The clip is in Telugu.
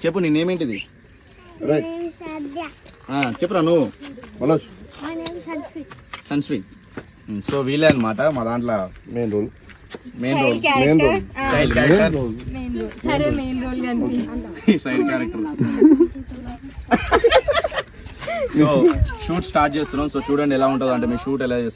చెప్పు నీ నేమ్ ఏంటిది? చెప్పురా నువ్వు. సన్స్వి. సో వీలే అనమాట మా దాంట్లో main role. Side character. So shoot start చేస్తున్నాం. సో చూడండి ఎలా ఉంటుందో, అంటే మేము షూట్ ఎలా చేస్తాం.